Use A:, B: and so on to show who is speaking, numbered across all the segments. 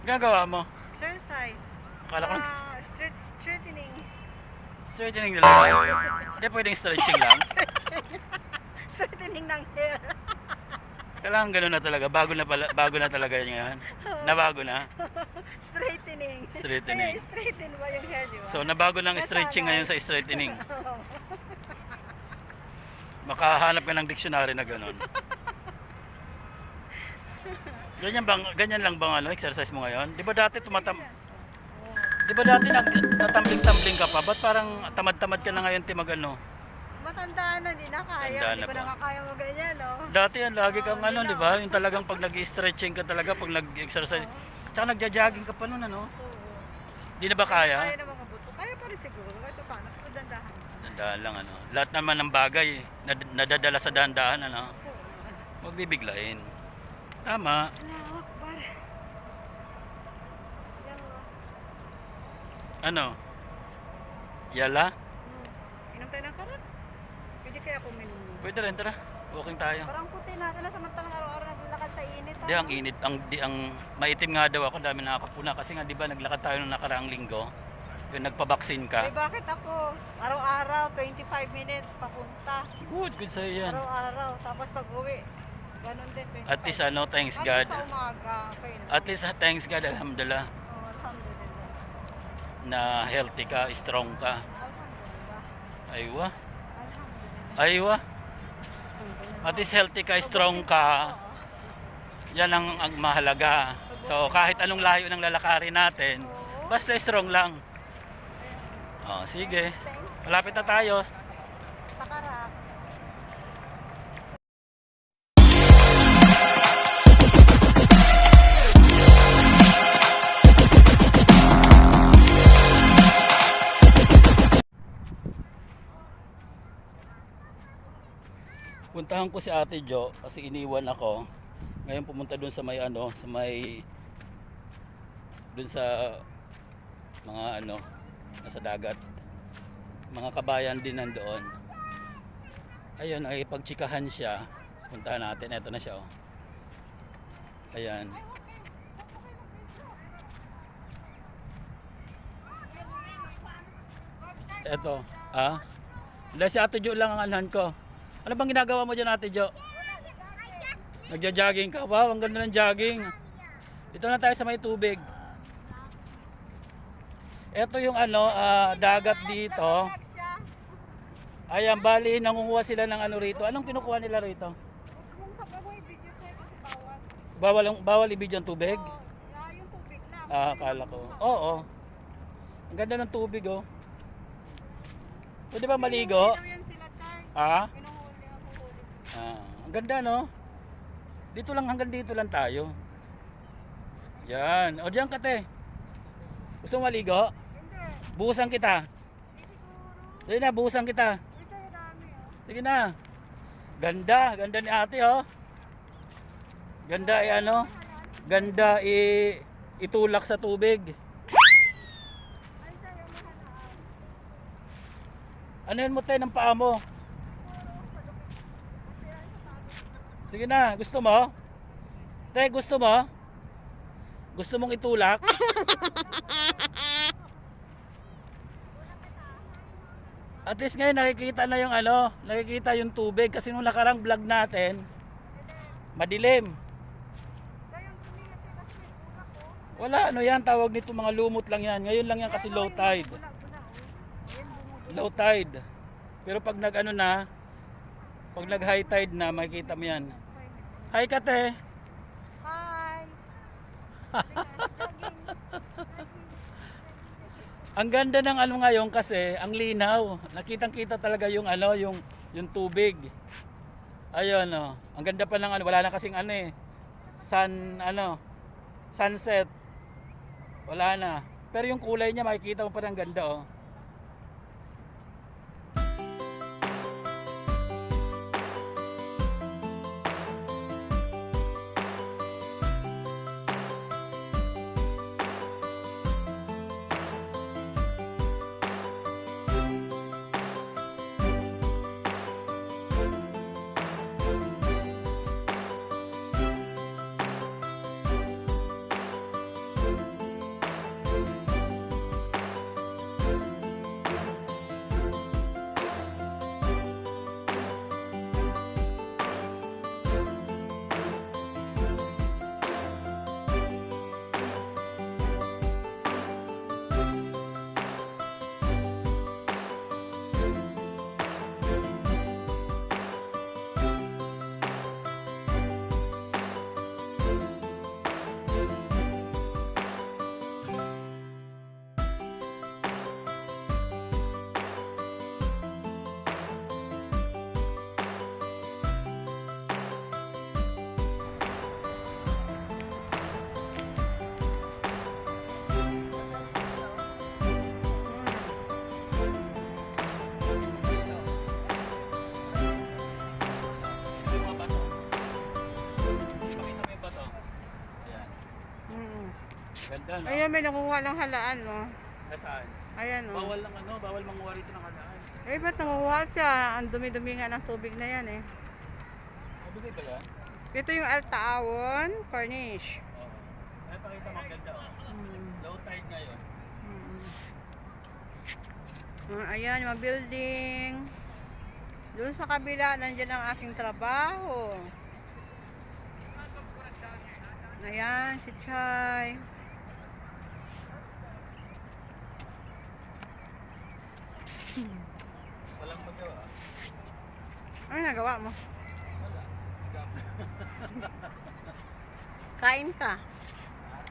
A: Ginagawa mo?
B: Exercise.
A: Akala ko
B: Straightening.
A: straightening na lang. Hindi pwedeng stretching lang.
B: Straightening ng hair.
A: Kailangan gano'n na talaga. Bago na talaga yan. Nabago na.
B: Straightening.
A: Straightening.
B: Kaya straighten ba yung hair, di ba?
A: So nabago ng stretching ngayon sa straightening. Makahanap ka ng dictionary na gano'n. Ganyan lang bang exercise mo ngayon? 'Di ba dati natambling-tambling ka pa? Ba't parang tamad-tamad ka na ngayon
B: Matandaan na, di na kaya.
A: Tandaan
B: Hindi
A: na
B: ko
A: pa.
B: na kaya mo ganyan, no?
A: Dati yan, lagi kang
B: Oo,
A: di ba? Yung talagang pag nag-stretching ka talaga, pag nag-exercise. Tsaka nagja-jogging ka pa noon, ano?
B: Oo.
A: Di na ba kaya?
B: Kaya na mga buto. Kaya pa rin siguro. Kahit paano, pero dandahan.
A: Tandaan lang, ano? Lahat naman ng bagay, nadadala sa dahan-dahan, ano?
B: Oo.
A: Huwag bibiglain. Tama.
B: Allahu Akbar. Yan, oh.
A: Ano? Yala?
B: Inom tayo ng karat. Pwede kaya kung minum.
A: Pwede rin, tara. Walking tayo.
B: Parang puti natin na samantalang araw-araw naglalakad sa init.
A: Di, ang init. Ang maitim nga daw ako, dami nakakapuna. Kasi nga, di ba, naglakad tayo nung nakaraang linggo. Yung nagpabaksin ka.
B: Eh bakit ako? Araw-araw, 25 minutes papunta.
A: Good sa'yo yan.
B: Araw-araw. Tapos pag-uwi, ganun din. 25.
A: At least, thanks
B: At
A: God.
B: sa umaga, okay na.
A: At least, thanks God, alhamdulillah.
B: Oh, alhamdulillah.
A: Na healthy ka, strong ka.
B: Alhamdulillah.
A: Aywa.
B: Alhamdulillah.
A: Aywa. At least healthy ka, strong ka. Yan ang mahalaga. So kahit anong layo ng lalakarin natin, basta strong lang. Oh, sige. Malapit na tayo.
B: Sakarak.
A: Puntahan ko si Ate Jo kasi iniwan ako. Ngayon pumunta dun sa may dun sa mga nasa dagat. Mga kabayan din nandoon. Ayun, ay pagtsikahan siya. Puntahan natin, eto na siya, oh. Ayan. Eto, Dahil si Ate Jo lang ang anhan ko. Ano bang ginagawa mo dyan, Ate Jo? Nagja-jogging ka? Wow, ang ganda ng jogging. Dito na tayo sa may tubig. Ito yung dagat dito. Ayan, bali nangunguha sila ng rito. Anong kinukuha nila rito? Bawal i-video ang tubig?
B: Yung tubig lang.
A: Akala ko. Oo. Ang ganda ng tubig, oh. Pwede ba maligo? Ang ganda, no? Dito lang, hanggang dito lang tayo. Yan. O diyan ka, te. Gusto mo maligo?
B: Hindi.
A: Buhusan kita. Sige na, buhusan kita. Sige na. Ganda, ganda ni ate, oh. Ganda ganda itulak sa tubig. Anuhin mo, te, ng paa mo. Sige na, gusto mo? Te, gusto mo? Gusto mong itulak? At least ngayon nakikita na yung nakikita yung tubig kasi nung nakarang vlog natin, madilim. Wala, yan, tawag nito mga lumot lang yan. Ngayon lang yan kasi low tide. Low tide. Pero pag pag nag high tide na, makikita mo yan. Hi, Kate.
B: Hi.
A: Ang ganda ng ngayon kasi ang linaw. Nakitang-kita talaga yung yung tubig. Ayun, oh. Ang ganda pa ng wala na kasing sunset. Wala na. Pero yung kulay niya makikita mo pa ng ganda, oh.
B: Mm.
A: Ganda, no?
B: Ayan, may nanguha ng halaan, no?
A: Nasaan?
B: Ayan, no?
A: Bawal lang ano, bawal manguha rito ng halaan.
B: Eh, ba't nanguha siya? Ang dumi-dumi nga ng tubig na yan, eh.
A: Mabigay ba yan?
B: Ito yung Altaawon, Cornish.
A: Oo. Ay, pakita mo, ang ganda, oh.
B: Mm.
A: Low tide ngayon.
B: Ayan, yung mga building. Doon sa kabila, nandiyan ang aking trabaho. Ayan, si Chay.
A: Walang magawa.
B: Ano nagawa mo?
A: Wala. Sigap.
B: Kain ka.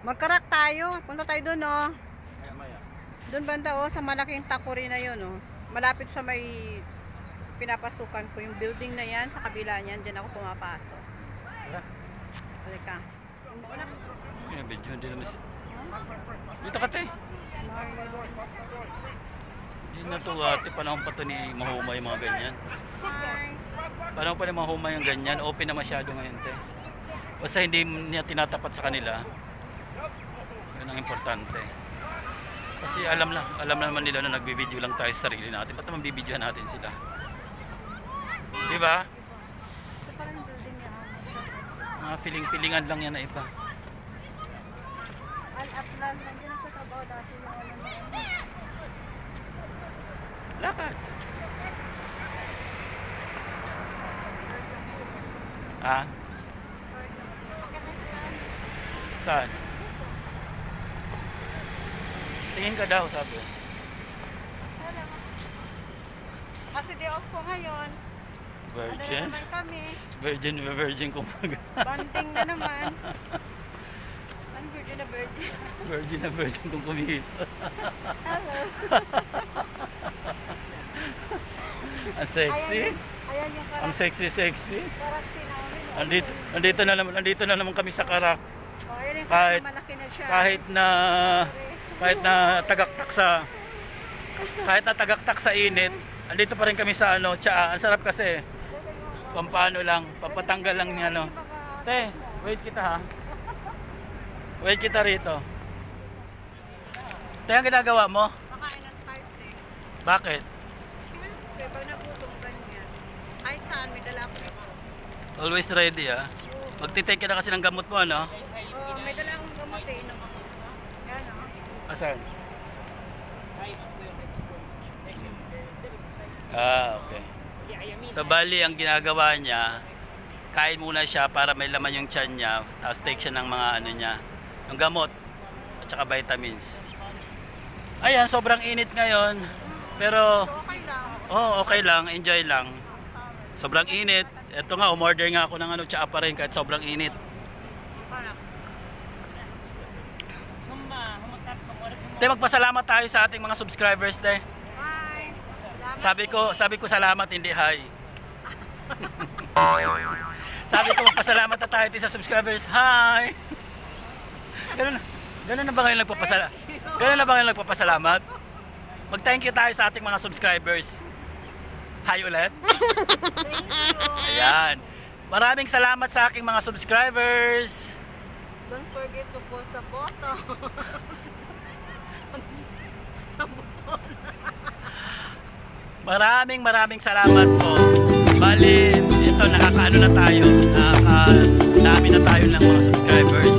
B: Magkarak tayo. Punta tayo doon, oh.
A: Maya-maya.
B: Doon banda, oh, sa malaking takuri na yun, oh. Malapit sa may pinapasukan ko yung building na yan. Sa kabila niyan, dyan ako pumapasok.
A: Tara.
B: Halika.
A: Yung video, hindi naman siya. Dito ka, te. Hindi na to, ate. Panahon pa to ni Mahumay yung mga ganyan.
B: Hi.
A: Panahon pa ni Mahumay yung ganyan. Open na masyado ngayon, te. Basta hindi niya tinatapat sa kanila. Yun ang importante. Kasi alam naman nila na nagbibideo lang tayo sa sarili natin. Ba't naman bibidyohan natin sila? Di ba?
B: Ito pa rin yung building niya.
A: Mga pilingan lang yan na iba.
B: Al-Atlan, nandiyan ako sa trabaho dati yung ano na yan.
A: Lakad. Ah? Saan? Tingin ka daw, sabi.
B: Kasi day off ko ngayon.
A: Virgin?
B: Ano na naman kami.
A: Virgin kumbaga.
B: Banding na naman. Ang virgin na virgin.
A: Virgin kung kumita.
B: Hello.
A: Ang sexy.
B: Ayan yung
A: Ang sexy.
B: karakti namin.
A: Andito na naman kami sa Karak.
B: Oh, ayan yung
A: Kahit-
B: malaki na siya.
A: Kahit na tagaktak sa init, andito pa rin kami sa ano, tsaa. Ang sarap kasi. Pampano lang, pampatanggal lang niya, no. Te, wait kita ha. Wait kita rito. Te, ang ginagawa mo?
B: Makain na Skyflakes.
A: Bakit?
B: Siyempre, pag nagutom ganyan. Kahit saan, may dala ko nito.
A: Always ready ha. Magtitake ka na kasi ng gamot mo, ano?
B: Oh, may dala akong gamot eh. Inom ako. Yan, oh.
A: Asan? Ah, okay. So bali ang ginagawa niya, kain muna siya para may laman yung tiyan niya, tapos take siya ng mga ano niya, yung gamot at saka vitamins. Ayan, sobrang init ngayon. Pero
B: So, okay lang.
A: okay lang, enjoy lang. Sobrang init. Ito nga, umorder nga ako ng ano, tsaa pa rin kahit sobrang init.
B: Parang.
A: Te, magpasalamat tayo sa ating mga subscribers, te.
B: Bye. Salamat
A: Sabi ko salamat, hindi hi. Sabi ko magpasalamat na tayo sa subscribers. Hi. Ganun na ba ngayon nagpapasalamat? Ganun na ba ngayon nagpapasalamat? Mag-thank you tayo sa ating mga subscribers. Hi ulit.
B: Thank you.
A: Ayan. Maraming salamat sa aking mga subscribers.
B: Don't forget to post the photo. Sa buson.
A: Maraming salamat po. Bali, ito nakakaano na tayo. Nakakadami na tayo ng mga subscribers.